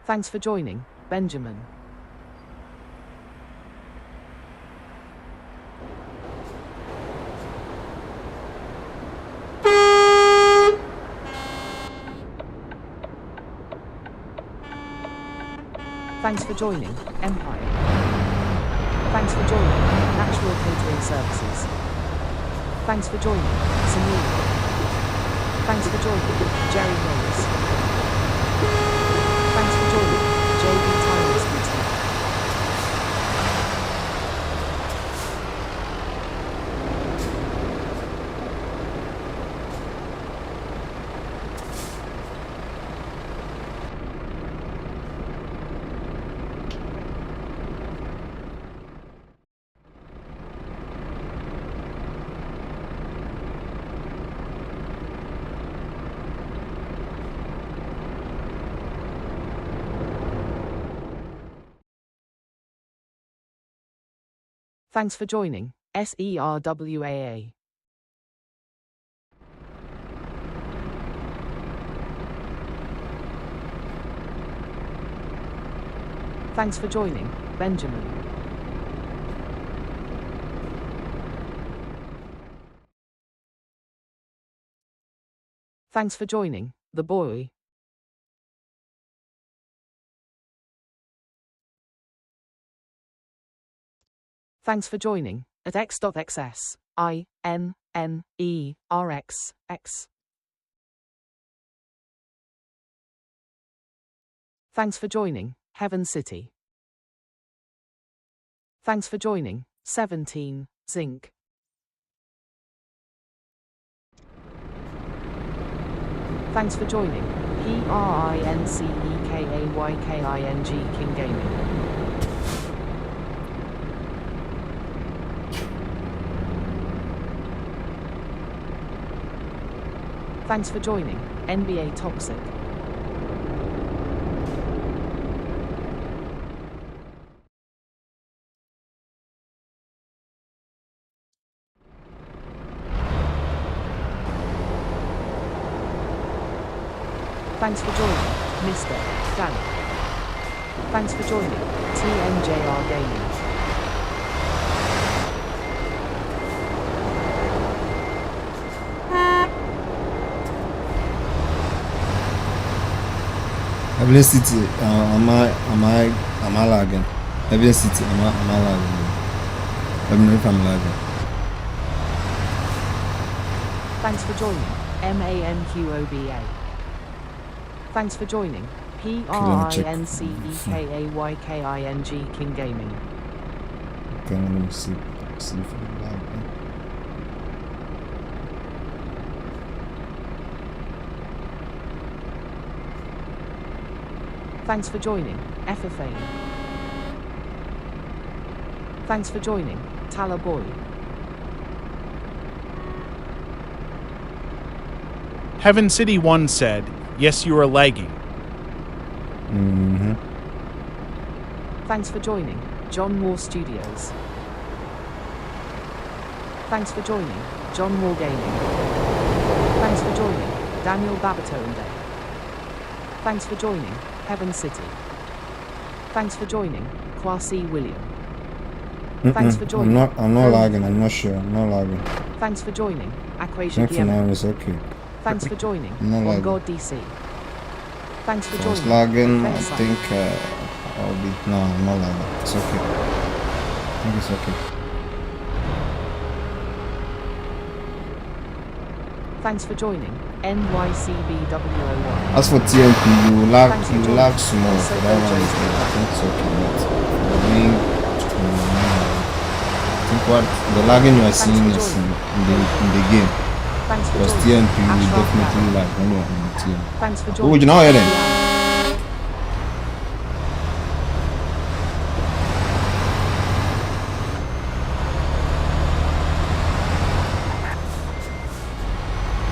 Thanks for joining, Benjamin. Thanks for joining, Empire. Thanks for joining, Natural Catering Services. Thanks for joining, Samuel. Thanks for joining, Jerry Rose. Thanks for joining, JB Timeless Boutique. Thanks for joining, SERWAA. Thanks for joining, Benjamin. Thanks for joining, The Boy. Thanks for joining, at x.xs, INNERXX. Thanks for joining, Heaven City. Thanks for joining, 17, Zinc. Thanks for joining, PRINCEKAYKING King Gaming. Thanks for joining, NBA Toxic. Thanks for joining, Mr. Dan. Thanks for joining, TNJR Gaming. Evelyn City, am I lagging? Evelyn City, am I lagging? Let me know if I'm lagging. Thanks for joining, MANQOBA. Thanks for joining, PRINCEKAYKING King Gaming. Okay, let me see if I'm lagging. Thanks for joining, FFA. Thanks for joining, Talaboy. Heaven City 1 said, yes, you are lagging. Mm-hmm. Thanks for joining, John Moore Studios. Thanks for joining, John Moore Gaming. Thanks for joining, Daniel Babatonde. Thanks for joining, Heaven City. Thanks for joining, Kwasi William. Thanks for joining. I'm not lagging, I'm not sure. I'm not lagging. Thanks for joining, Aquasia Not for now, Guillermo. it's okay. Thanks for joining, I'm not On lagging. God DC. Thanks for If I was joining, lagging, I Fairsight. think I'll be. No, I'm not lagging. It's okay. I think it's okay. Thanks for joining, NYCBW01. As for TMP, you lag Thanks for small joining. for that one. I think it's okay. But I think what the lagging you are Thanks seeing for is joining. in the game. Thanks for Because joining, TMP will Ashraf definitely Khan. lag when you're on the team. Thanks for Oh, joining. you know it then. Diana.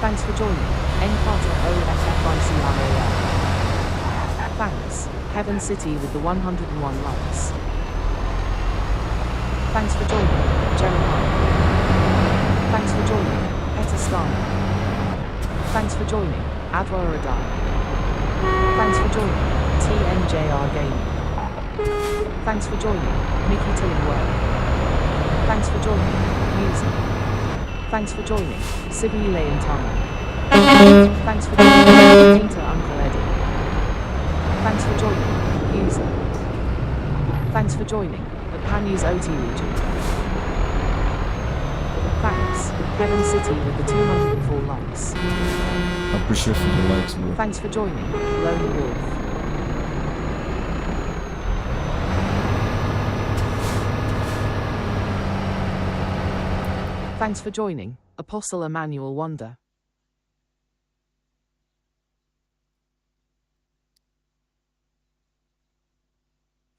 Thanks for joining, Encarta OFFICRAL. Thanks, Heaven City with the 101 likes. Thanks for joining, Jeremiah. Thanks for joining, Petastana. Thanks for joining, Adwa Radar. Thanks for joining, TNJR Gaming. Thanks for joining, Mickey Tillingworth. Thanks for joining, user. Thanks for joining, Sibyl Leontana. Thanks for joining, Painter Uncle Eddie. Thanks for joining, user. Thanks for joining, the Panus OT region. Thanks, Heaven City with the 204 likes. I appreciate for the likes, bro. Thanks for joining, Lone Wolf. Thanks for joining, Apostle Emmanuel Wonder.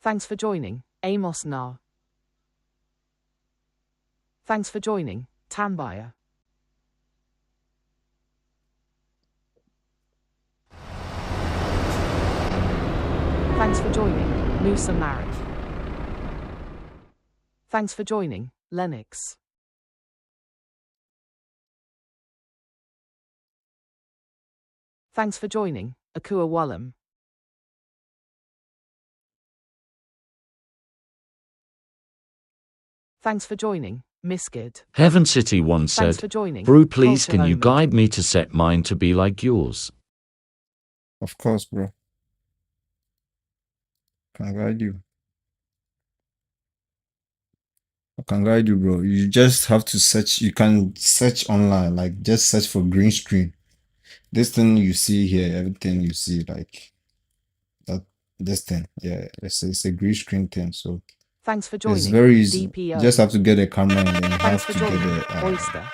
Thanks for joining, Amos Na. Thanks for joining, Tanbaya. Thanks for joining, Musa Mari. Thanks for joining, Lennox. Thanks for joining, Akua Wallam. Thanks for joining, Miskid. Heaven City once Thanks said, for joining, Brew, please Culture can you Omen. guide me to set mine to be like yours? Of course, bro. Can guide you. I can guide you, bro. You just have to search. You can search online, like just search for green screen. This thing you see here, everything you see, like that. This thing, yeah, it's a green screen thing. So Thanks for joining, it's very easy. DPO. You just have to get a camera and then you Thanks have for to joining, get a. Oyster.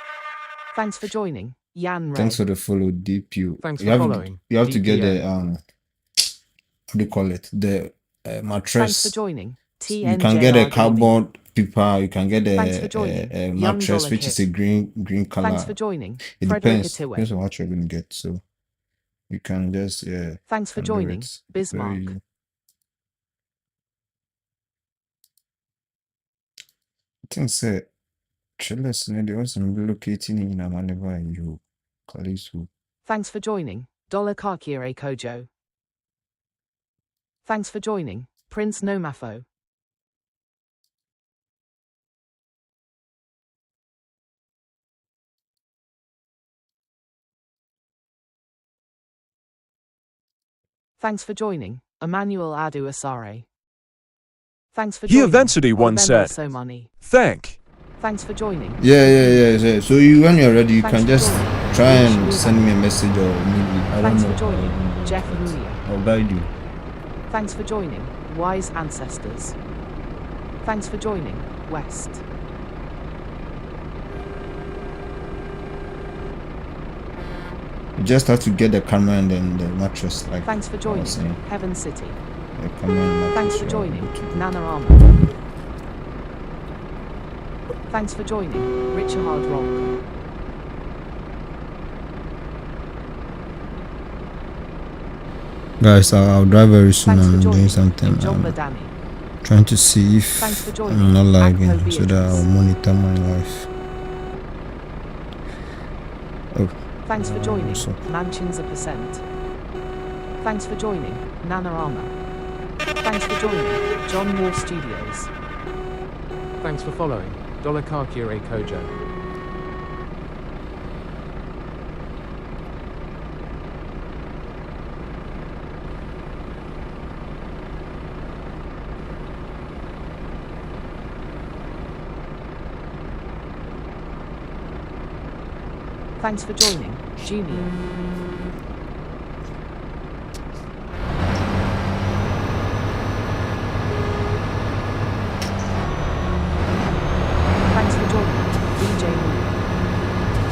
Thanks for joining, Yan Ray. Thanks for the follow, DPU. Thanks You for have following, you have to get DPO. the what do you call it? The Thanks for mattress. joining, You can get a TNJR Gaming. cardboard paper. You can get Thanks for joining, a Young mattress Dollar which is Kid. a green color. Thanks for joining, It Frederick depends. Atiwe. Depends on what you're gonna get. So you can just Thanks for can do joining, it. Bismarck. Very things say trailers and they also relocating in a maneuver you Kalisu. Thanks for joining, Dollar Kakire Kojo. Thanks for joining, Prince Nomafo. Thanks for joining, Emmanuel Adu Asare. Thanks for He joining, eventually once Obemba said, Somani. Thank. Thanks for joining, Yeah. So you when you're ready, you Thanks can for just joining, try Rich and Wuhan. send me a message or maybe I don't Thanks know. for joining, Jeff Mulia. I'll guide you. Thanks for joining, Wise Ancestors. Thanks for joining, West. You just have to get the camera and then the mattress. Like Thanks for I joining, was saying, Heaven City. the camera and mattress. Thanks for you are joining, able to- Nana Armour. Thanks for joining, Richard Rock. Guys, I'll drive very soon. Thanks for I'm doing joining, something. John I'm Badani. trying to see if Thanks for joining, I'm not lagging Akpo so that I'll Beatrice. monitor my life. Oh, Thanks for joining, so- Mansions a Percent. Thanks for joining, Nana Armour. Thanks for joining, John Moore Studios. Thanks for following, Dollar Kakire Kojo. Thanks for joining, Junior. Thanks for joining, DJ Moon.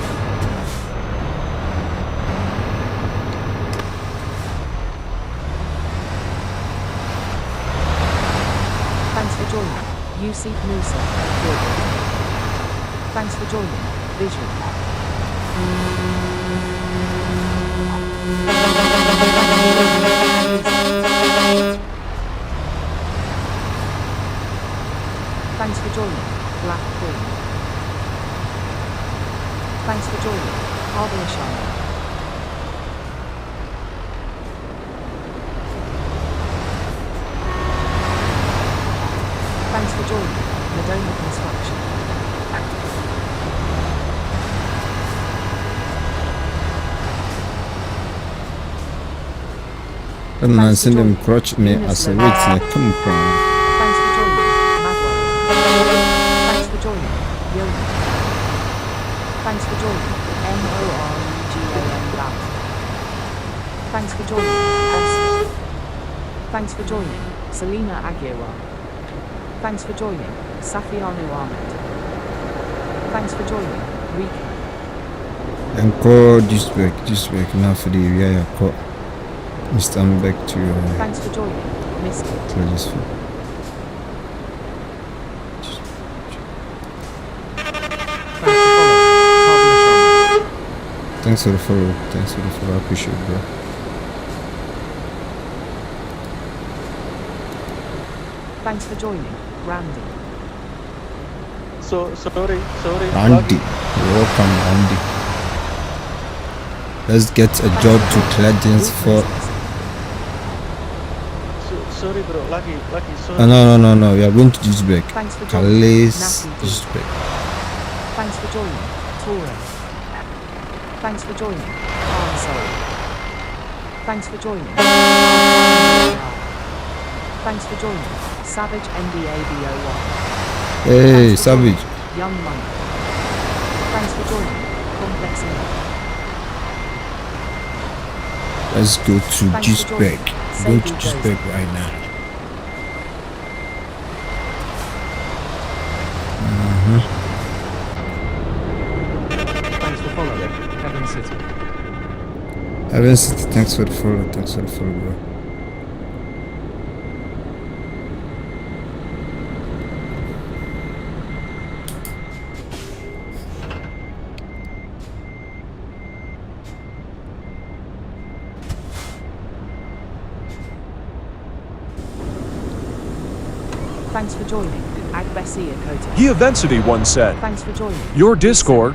Thanks for joining, Yusuf Musa. Thanks for joining, Vision. Thanks for joining, Black Queen. Thanks for joining, Harbour Shire. for joining. Madonna Construction. That man send them crutch me as a wait na come from. Thanks for joining. Magwell. Thanks for joining. Yoga. Thanks for joining. MORUGAN Lam. Thanks for joining. Esther. Thanks for joining. Selena Aguirre. Thanks for joining. Safianu Ahmed. Thanks for joining. Rika. And call this week now for the area call. Mr. I'm back to your Thanks for joining. Misty. this Thanks for following. Carbon Shaman. Thanks for the follow. I appreciate it, bro. Thanks for joining. Randy. Sorry. Randy, welcome, Randy. Let's get a job to Clegans for. Sorry, bro. Lucky. Sorry. No. We are going to Duisburg. Thanks for joining. Calais, Natty D. Duisburg. Thanks for joining. Torres. Thanks for joining. Sorry. Thanks for joining. Thanks for joining. Savage NDABO1. Hey, Thanks for Savage. joining. Young Monk. Thanks for joining. Complex Enough. Let's go to Thanks for Duisburg. joining. Go to Sadie Duisburg right now. Thanks for following. Heaven City. Heaven City, thanks for the follow, bro. Thanks for joining. Agbesi Akota. He Evensity once said, Thanks for joining. your Discord.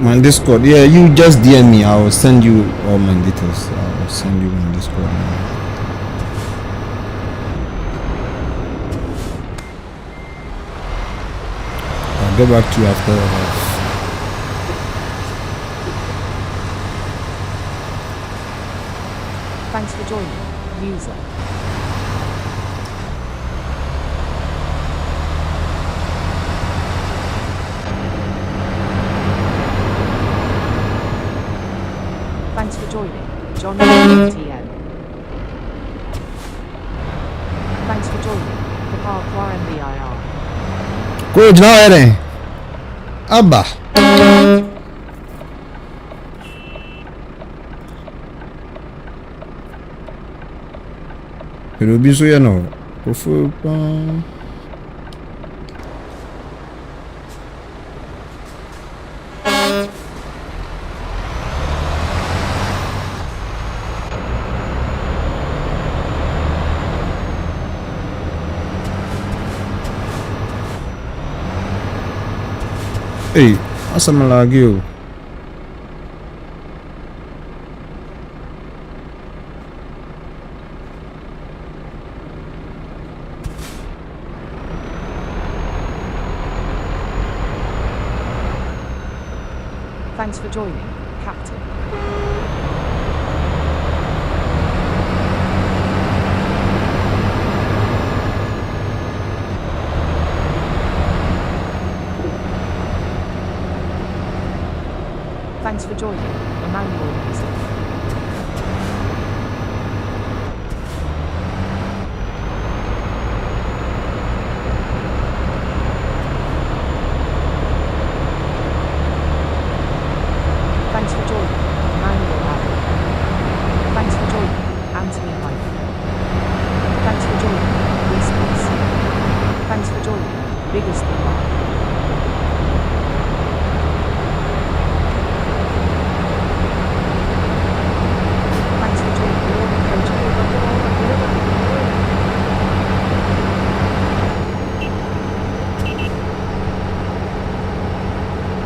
My Discord, yeah, you just DM me. I will send you all my details. I will send you my Discord. I'll get back to you after that. Thanks for joining. User. Thanks for joining. John TN. Thanks for joining. Papa MBIR. Coach, now, Ere. Abba. Pero biso yan o. Ofu pa. Hey, asa malagi o. Thanks for joining, Captain. Thanks for joining, Emmanuel Music. Thanks for joining, Emmanuel Adam. Thanks for joining, Anthony Hyde. Thanks for joining, Reese Reese. Thanks for joining, Biggest Remark. Thanks for joining, Lord Coach.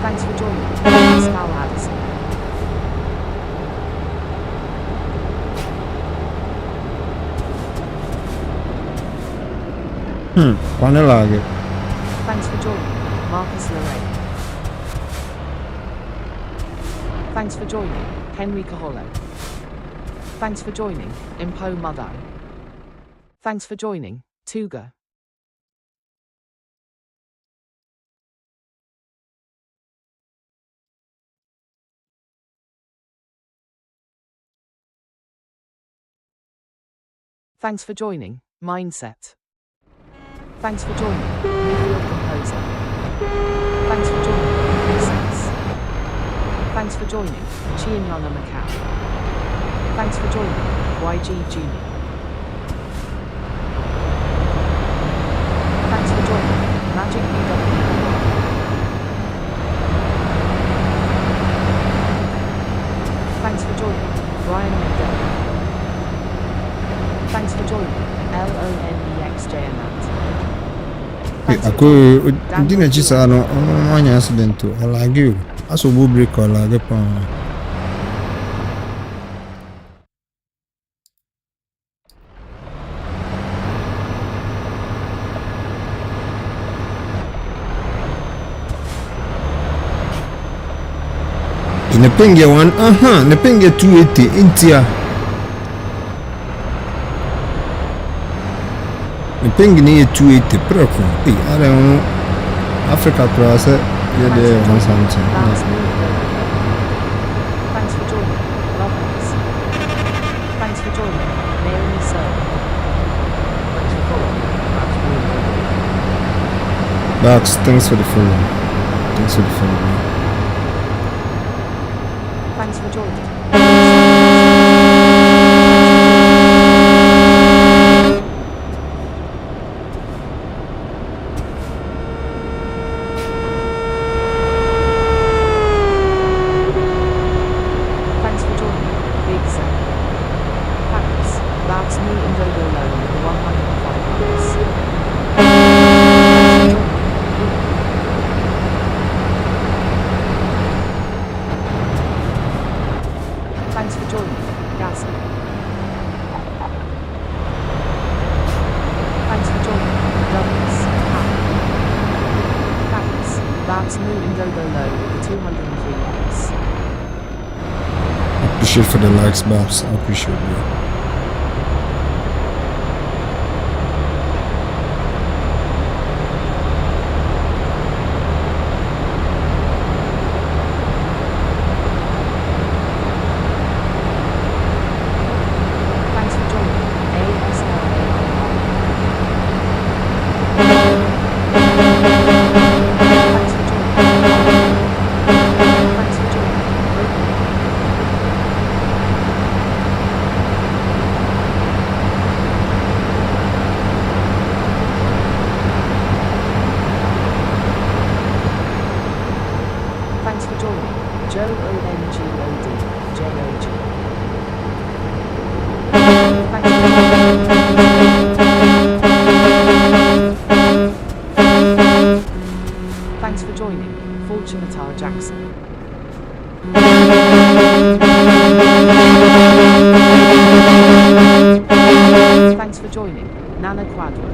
Thanks for joining, Pascal Addison. Panelage. Thanks for joining, Marcus Lorraine. Thanks for joining, Henry Caholo. Thanks for joining, Impo Mudai. Thanks for joining, Tuga. Thanks for joining, Mindset. Thanks for joining, Midfield Composer. Thanks for joining, Essence. Thanks for joining, Chinyana Macau. Thanks for joining, YG Junior. Thanks for joining, Magic UW. Thanks for joining, Brian Mendel. Thanks for joining, LONEXJNat. Ako di na chi sa ano anya accident to alage o. Aso bo break alage pa. Ne penge one ne penge 280 intia. Ne penge ni 280 preko. I don't know. Africa cross yeah there on something. Thanks for joining, Lovelace. Thanks for joining, Naomi Sir. Thanks for following, Babs Moon Logo. Dax, thanks for the follow. Thanks for the follow. Thanks for joining. Thanks for joining, Big Sam. Thanks, Babs New Indogo Low with the 105 bucks. Thanks for joining, Gaza. Thanks for joining, Douglas. Thanks, Babs New Indogo Low with the 203 bucks. Appreciate for the likes, Babs. I appreciate you. Thanks for joining, ASLAR. Thanks for joining. Thanks for joining, Local. Thanks for joining, Joe ONGOD, JOG. Thanks for joining. Thanks for joining, Fortunatar Jackson. Thanks for joining, Nana Quadro.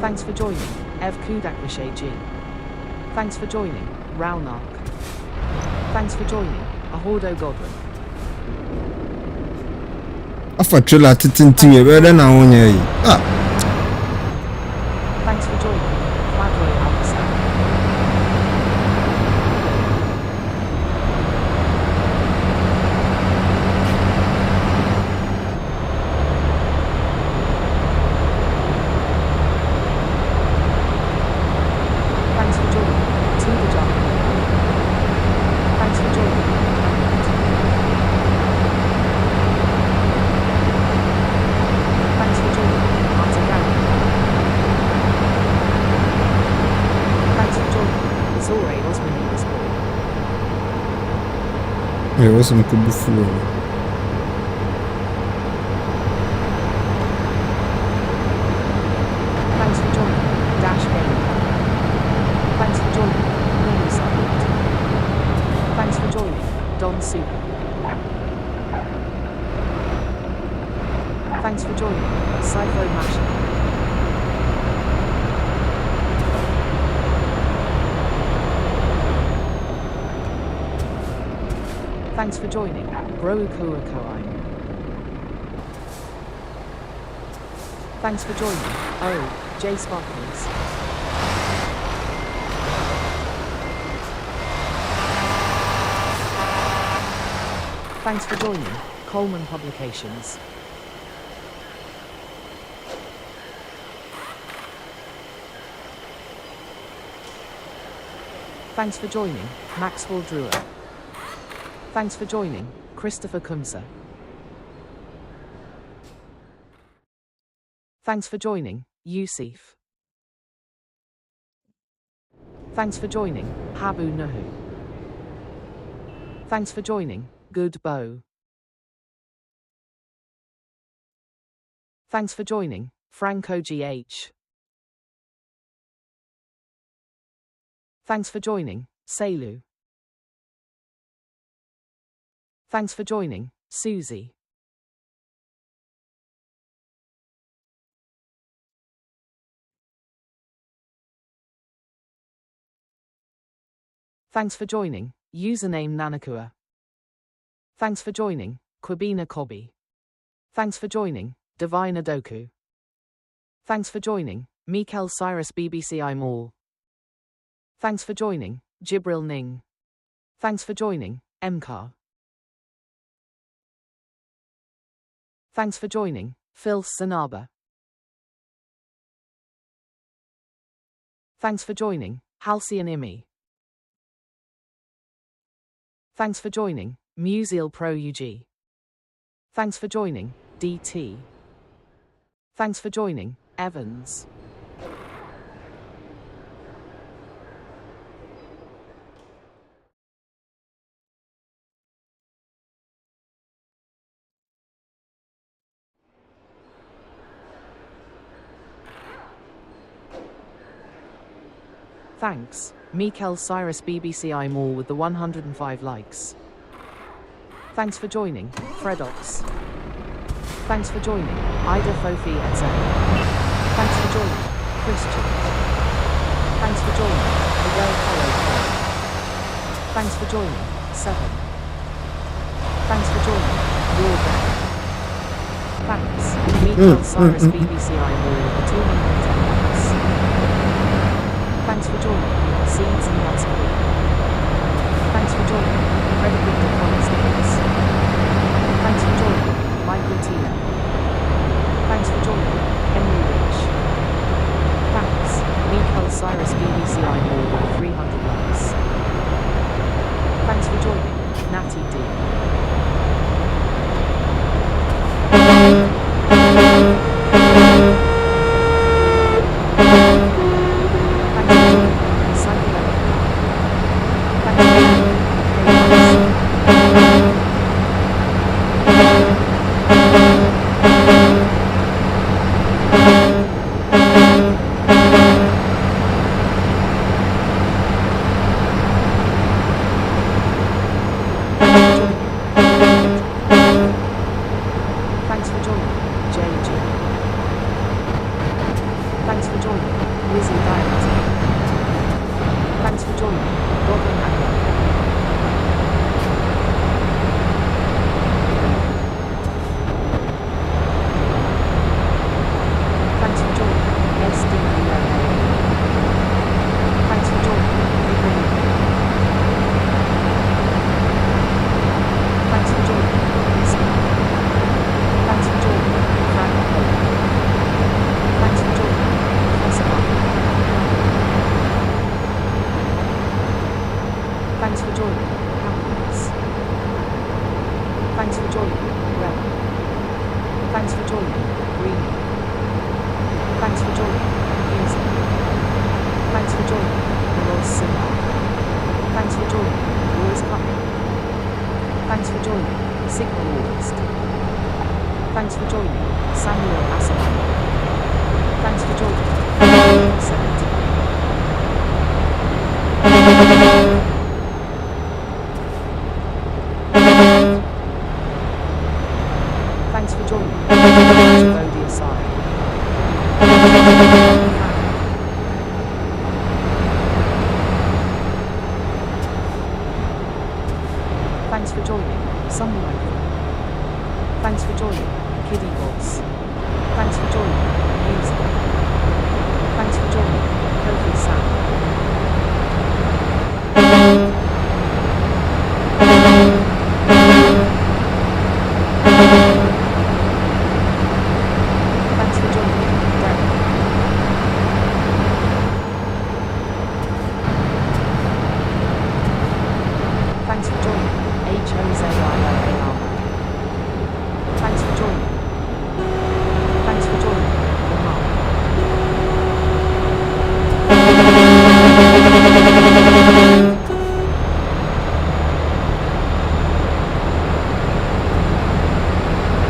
Thanks for joining, Ev Kudak Rishay G. Thanks for joining, Raunark. Thanks for joining, Ahordo Godwin. Afa trailer titinti we better na wonya yi. Thanks for joining, Quadro Alpha. Thanks for joining, To the Job. Thanks for joining, thanks for joining, Artigani. Thanks for joining, Zore Osmani Sport. Yeah, what's some cool before? Thanks for joining, Dash Gaming. Thanks for joining, Lily Silent. Don Super. Thanks for joining, Cypho Mashup. Thanks for joining, Bro Koakoine. Thanks for joining, oh, J Sparkles. Thanks for joining, Coleman Publications. Thanks for joining, Maxwell Drewer. Thanks for joining, Christopher Kumsa. Thanks for joining, Yusuf. Thanks for joining, Habu Nuhu. Thanks for joining, Good Bow. Thanks for joining, Franco GH. Thanks for joining, Selu. Thanks for joining, Susie. Thanks for joining, username Nanakua. Thanks for joining, Kwabina Kobi. Thanks for joining, Divine Adoku. Thanks for joining, Mikel Cyrus BBCI Mall. Thanks for joining, Jibril Ning. Thanks for joining, Mcar. Thanks for joining, Phil Sanaba. Thanks for joining, Halcyon Imi. Thanks for joining, Musial Pro UG. Thanks for joining, DT. Thanks for joining, Evans. Thanks, Mikel Cyrus BBCI Mall with the 105 likes. Thanks for joining, Fredox. Thanks for joining, Ida Fofi etc. Thanks for joining, Christian. Thanks for joining, Miguel Polo. Thanks for joining, Seven. Thanks for joining, Your Gang. Thanks, Mikel Cyrus BBCI Mall with the 210 likes. Thanks for joining, Seeds and Nuts Creek. Thanks for joining, Credible Constance. Thanks for joining, Michael Tina. Thanks for joining, Henry Rich. Thanks, Mikel Cyrus BBCI Mall with 300 likes. Thanks for joining, Natty D. Thanks for joining, JG. Thanks for joining, Lizzie Diamond. Thanks for joining, Goblin Angler. Thanks for joining, SDULA. Thanks for joining, Ibrahim. Thanks for joining, Lisa. Thanks for joining, Frank Pope. Thanks for joining, Professor Mark. Thanks for joining, Happiness. Thanks for joining, Rebel. Thanks for joining, Green. Thanks for joining, Music. Thanks for joining, Ross Simba. Thanks for joining, Roy's Company. Thanks for joining, Signal August. Thanks for joining, Samuel Asaman. Thanks for joining, 70. Thanks for joining, Sunlight. Thanks for joining, Kiddie Boss. Thanks for joining, Music. Thanks for joining, Kofi Sam. Thanks for joining, Derek. Thanks for joining, HOZILLAR. Thanks for joining. Thanks for joining, Lamar.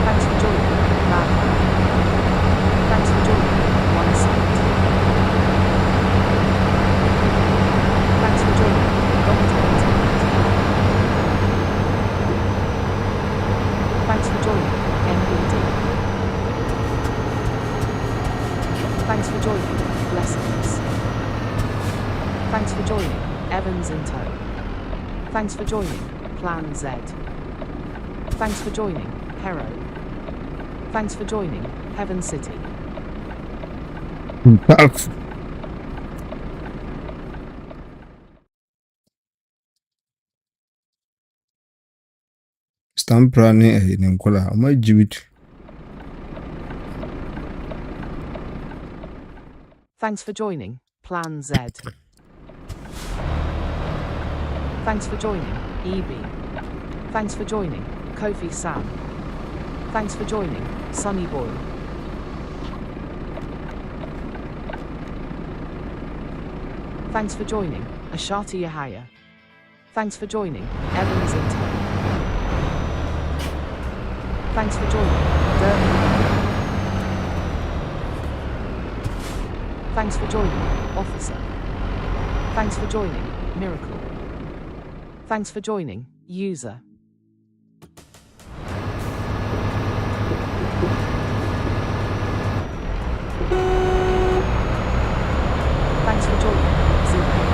Thanks for joining, Madman. Thanks for joining, One Sight. Thanks for joining, Dr. Internet. Thanks for joining, MBD. Thanks for joining, Blessings. Thanks for joining, Evans in Tow. Thanks for joining, Plan Z. Thanks for joining, Hero. Thanks for joining, Heaven City. Stamp running in Kola. My Jibit. Thanks for joining, Plan Z. Thanks for joining, EB. Thanks for joining, Kofi Sam. Thanks for joining, Sunny Boy. Thanks for joining, Ashati Yahaya. Thanks for joining, Evans in Tow. Thanks for joining, Derby. Thanks for joining, Officer. Thanks for joining, Miracle. Thanks for joining, User. Thanks for joining, Zero.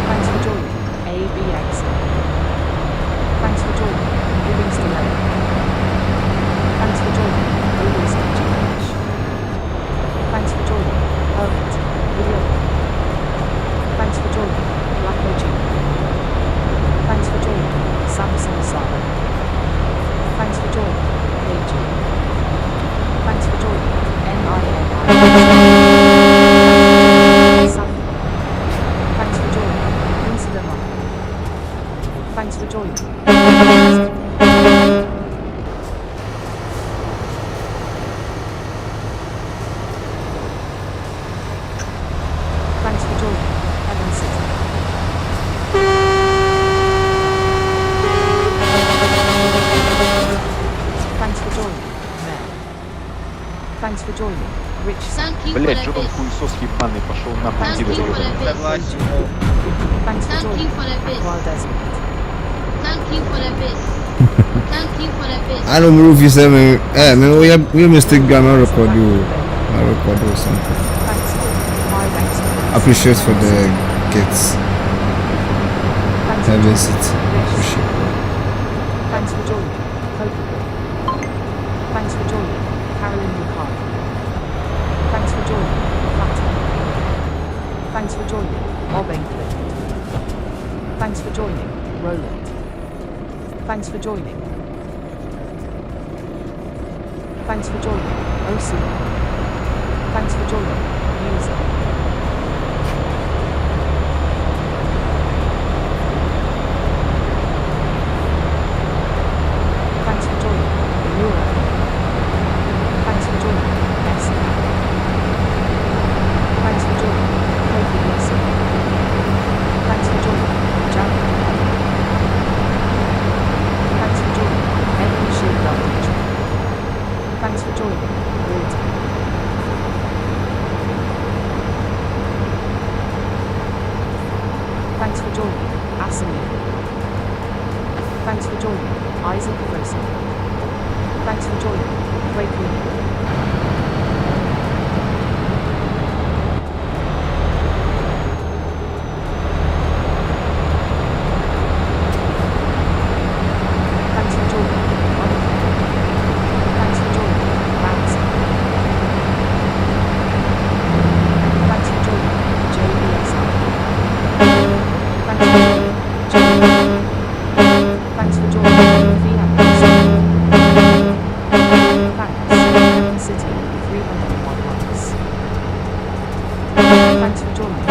Thanks for joining, ABX. Thanks for joining, Livingston. Thanks for joining, Livingston Challenge. Thanks for joining, Herbert. Video. Thanks for joining, Black OG. Thanks for joining, Samson Sara. Thanks for joining, KG. Thanks for joining, NINI. Thanks for joining, Incident. Thanks for joining. Thanks for joining, Heaven City. Thanks for joining, Mel. Thanks for joining, Rich. Thank you for Блять, the Джон biz. хуесос ебаный, пошел нахуй, Thank пидор you for the ебаный. biz. Thanks for Thank joining, you for the biz. Aqua Desert. Thank you for the biz. Thank you for the biz. I don't know if you say me. Man, we mistake Ghana record you. I record or something. Thanks for my thanks. Appreciate for the kids. Thanks for Heaven joining, City. Rich. Appreciate. Thanks for joining, Coca-Cola. Thanks for joining, Carolyn Ricardo. Thanks for joining, Platinum. Thanks for joining, Bob Enklin. Thanks for joining, Roland. Thanks for joining. Thanks for joining, Osu. Thanks for joining, User. Thanks for joining, Euro. Thanks for joining, Esther. Thanks for joining, Kofi Wilson. Thanks for joining, Jared. Thanks for joining, Evan Shea. Thanks for joining, Walter. Thanks for joining, Asamir. Thanks for joining, Isaac Wilson. Thanks for joining, Quaker. Thanks for joining. Fiat City. Thanks. Heaven City. 301 likes. Thanks for joining.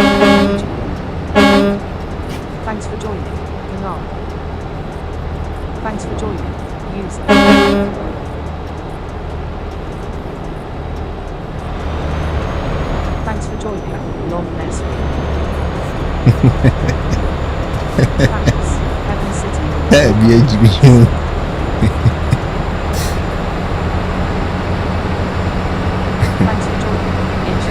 Thanks for joining. Canal. Thanks for joining. User. Thanks for joining. Long Nestle. Thanks. Heaven City. Hey, BHB. Thanks for joining. Itch.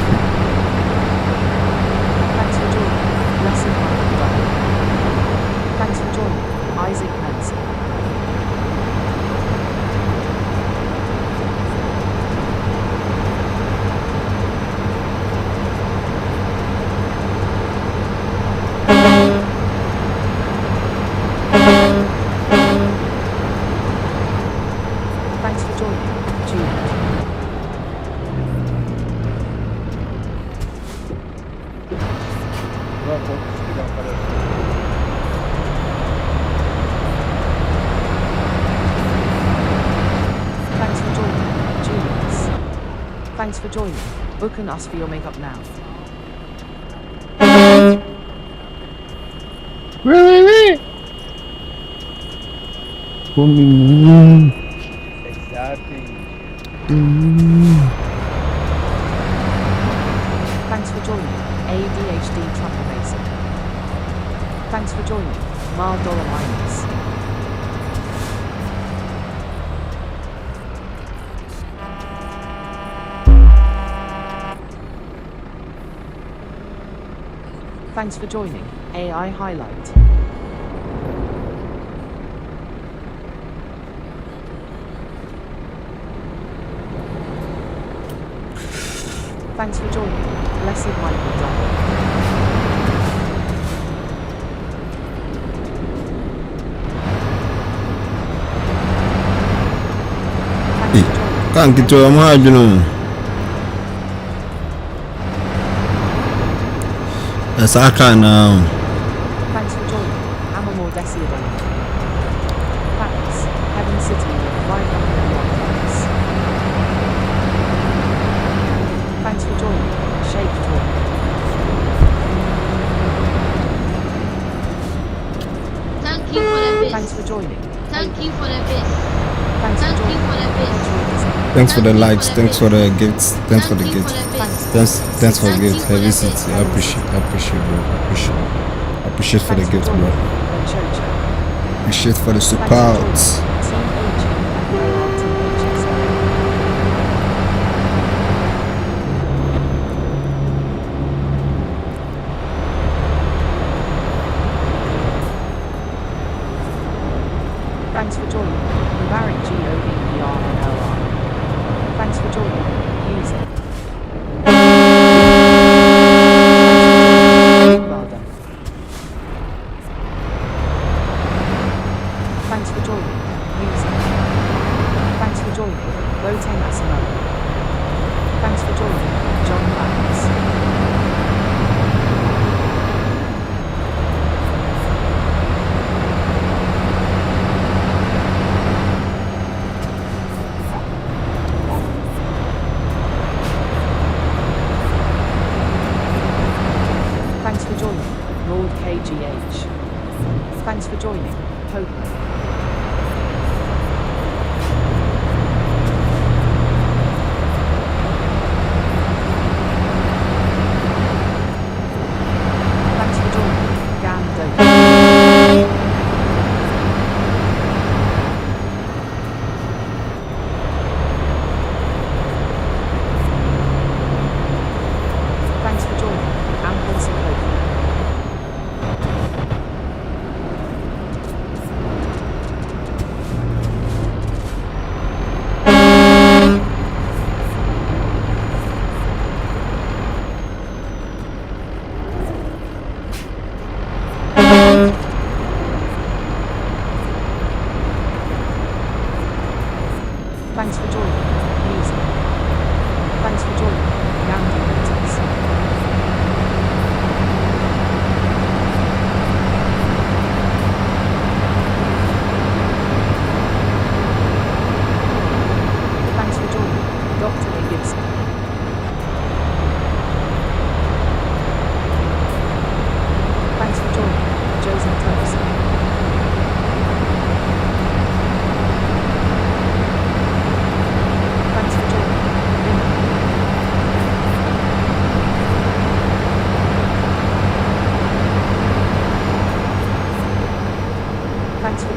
Thanks for joining. Lesson Michael Dunn. Thanks for joining. Isaac Nancy. Thanks for joining. Jude. Thanks for joining. Julius. Thanks for joining. Booking us for your makeup now. Thanks for joining. ADHD Trucker Mason. Thanks for joining. Mar Dollar Minus. Thanks for joining. AI Highlight. Thanks for joining. Blessed Michael Dunn. Thanks for joining. Kan kita mahal je no. Saka now. Thanks for joining. Amamor Desiodon. Thanks. Heaven City with 501 likes. Thanks for joining. Shake Talk. Thank you for the Thanks best. for joining. Thank you for the best. Thanks for Thank you joining. for the best. Thanks for the likes, thanks for the gifts, thanks for the Thank you gifts. for the best. Thanks for the Thank gifts. you for Heavy the City. best. I appreciate, bro. Appreciate for the Thanks gifts, joining. bro. Chocho. Appreciate for the Thanks for support. joining. THXL. Thanks for joining. Mubarak GOVERNLR. Thanks for joining. User. Well done. Thanks for joining. User. Thanks for joining. Boateng Asamoah. Thanks for joining. John Lance. Thanks for joining. Lord KGH. Thanks for joining. Popo. Thanks for joining. Gam Dope. Thanks for joining. Ambulance and Kofi. Thanks for joining. Music. Thanks for joining. Gandhi Motors.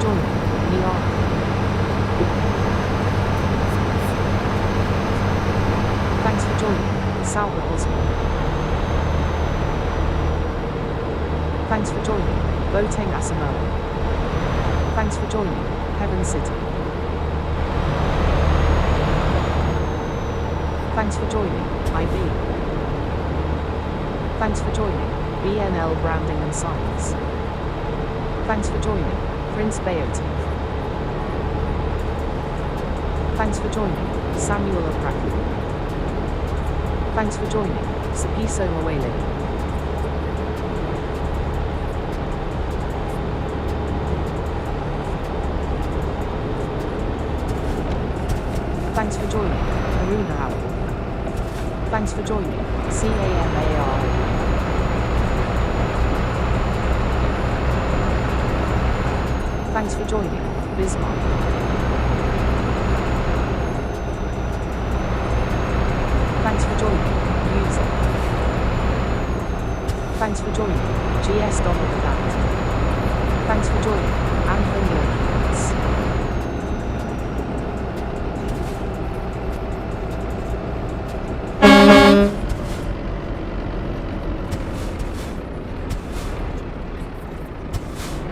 joining. Niara. Thanks for joining. Salva Osborne. Thanks for joining. Boateng Asamoah. Thanks for joining. Heaven City. Thanks for joining. IB. Thanks for joining. BNL Branding and Signs. Thanks for joining. Prince Beoti. Thanks for joining. Samuel Apraku. Thanks for joining. Sapiso Mawele. Thanks for joining. Haruna Howell. Thanks for joining. CAMAR. Thanks for joining. Bismarck. Thanks for joining. User. Thanks for joining. GS Donald Flat. Thanks for joining. Anthony Prince.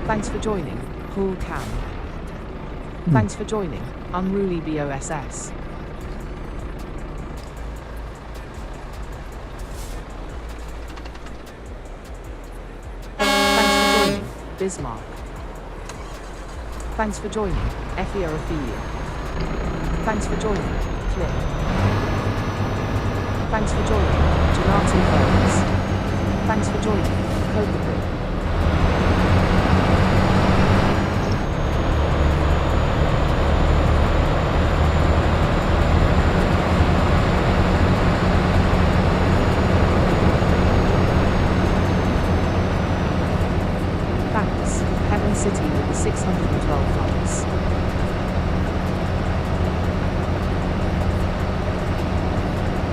Thanks for joining. Paul Cam. Thanks for joining. Unruly BOSS. Thanks for joining. Bismarck. Thanks for joining. Effia Ophelia. Thanks for joining. Clip. Thanks for joining. Jonathan Burns. Thanks for joining. Coca-Cola. Thanks, Heaven City with the 612 months.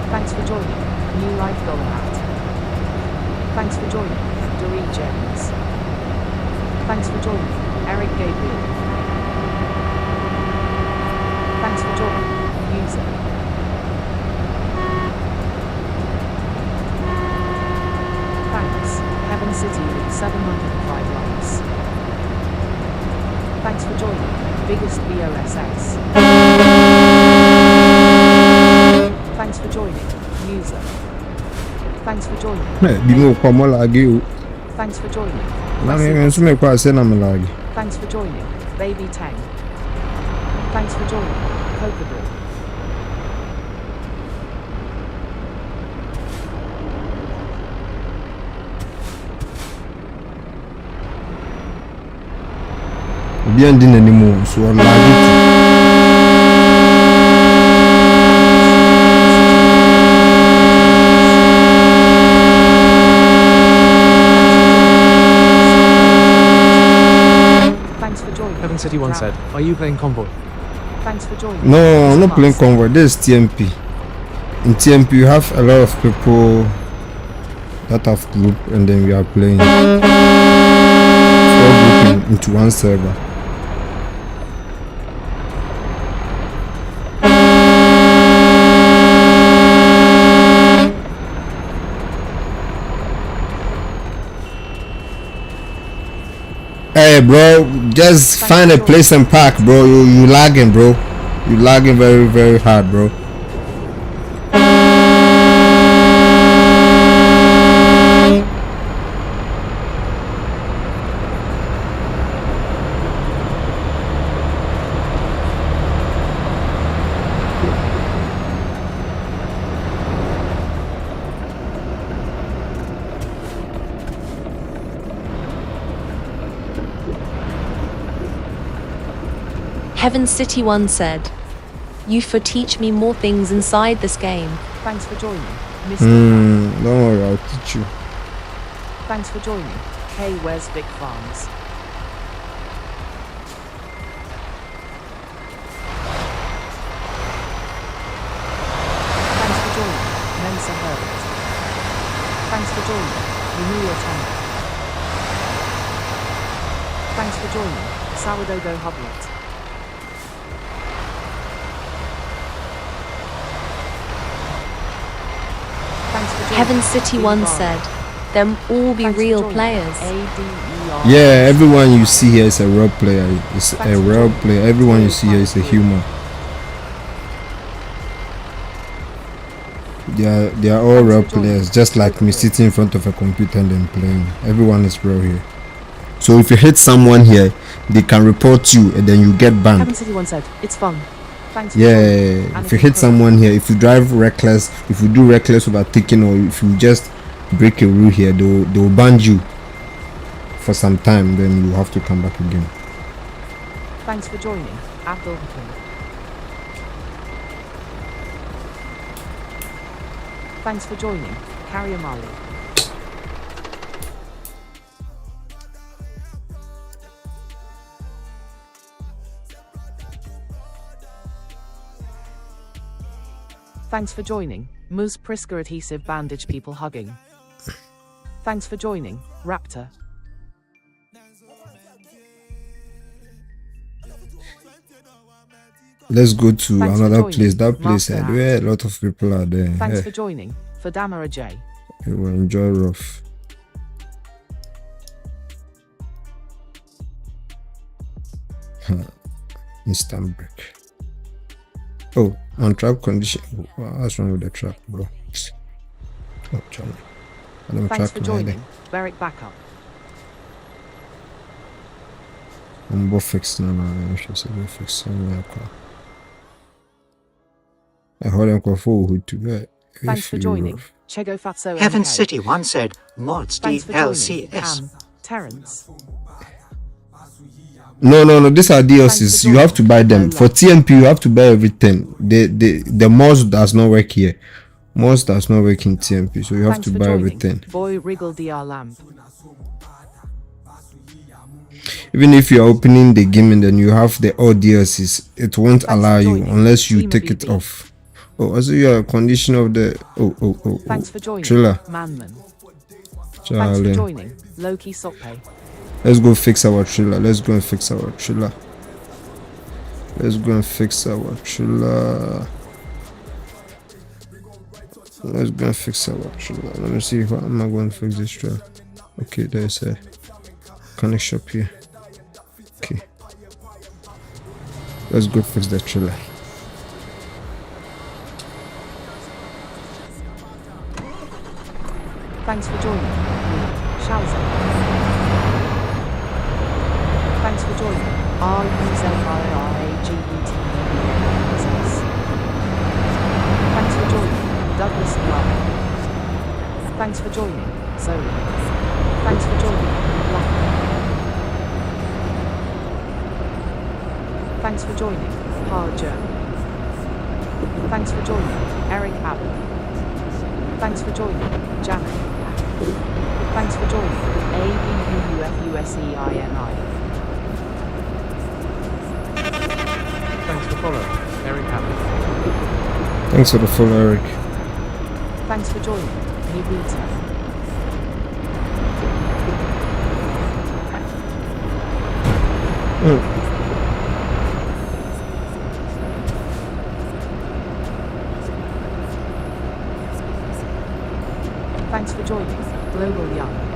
Thanks for joining. New Life Dollar. Thanks for joining. Doree James. Thanks for joining. Eric Gabriel. Thanks for joining. User. Thanks, Heaven City with 705 likes. Thanks for joining. Biggest BOSS. Thanks for joining. User. Thanks for joining. Di mo kwa mo lagi o. Thanks for joining. Na me nso me kwa se na me lagi. Thanks for joining. Baby Tang. Thanks for joining. Coca-Cola. Bien din anymore so lagi. Thanks for joining. Heaven City 1 said, are you playing Convoy? Thanks for joining. No, I'm not Mr. playing Master. Convoy. This is TMP. In TMP, you have a lot of people that have group, and then we are playing all grouping into one server. Hey, bro, just find a place and park, bro. You lagging, bro. You lagging very, very hard, bro. Heaven City 1 said, "You for teach me more things inside this game." Thanks for joining. Mr. Don't worry, I'll teach you. Thanks for joining. K. Where's Vic Farms? Thanks for joining. Mensa Herbert. Thanks for joining. Renew your tongue. Thanks for joining. Sourdough Hublet. Thanks for joining. Heaven City once said, them all be Thanks for real joining. players. ADER. Yeah, everyone you see here is a real player. It's a real player. Everyone you see here is a human. They are all real players, just like me sitting in front of a computer and then playing. Everyone is real here. So if you hit someone here, they can report you and then you get banned. Heaven City once said, it's fun. Thanks for Yeah, joining. if you hit someone here, if you drive reckless, if you do reckless overtaking, or if you just break a rule here, they'll ban you for some time. Then you have to come back again. Thanks for joining. Abdul Hakim. Thanks for joining. Carrier Mali. Thanks for joining. Mus Prisker adhesive bandage people hugging. Thanks for joining. Raptor. Let's go to Thanks for another joining. place. That place Master where a lot of people are there. Thanks Yeah, for joining. For Damara J. you will enjoy rough. Instant break. Oh, on trap condition. What's wrong with the trap, bro? Oh, Johnny. I don't Thanks track for my head. joining. Beric Backup. I'm both fixed now. I should say both fixed. I hold them for who to get. Thanks for joining. Chego Fatso. Heaven MK. City once said, mods Thanks for joining. DLCS. Terrence. No. These are Thanks DLCs. for You have to joining. buy them. No For love. TMP, you have to buy everything. The mods does not work here. Mods does not work in TMP, so you have Thanks to for buy joining. everything. Boy Wriggle DR Lamp. Even if you're opening the game and then you have the all DLCs, it won't Thanks allow for you joining. unless you Team take it BB. off. Oh, also you are a condition of the Thanks for joining. Triller. Manman. Thanks for Charlie. joining. Loki Sokpay. Let's go fix our trailer. Let's go and fix our trailer. Let's go and fix our trailer. Let's go and fix our trailer. Let me see how am I going to fix this trailer. Okay, there's a connect shop here. Okay. Let's go fix the trailer. Thanks for joining. Shouser. Thanks for joining. RUZIRAGET. Thanks for joining. Douglas Love. Thanks for joining. Zoe. Thanks for joining. Black. Thanks for joining. Hard Joe. Thanks for joining. Eric Abbott. Thanks for joining. Janet. Thanks for joining. ABUUFUSEINI. Thanks for following. Eric Abbott. Thanks for the follow, Eric. Thanks for joining. Nibuta. Thanks for joining. Global Young.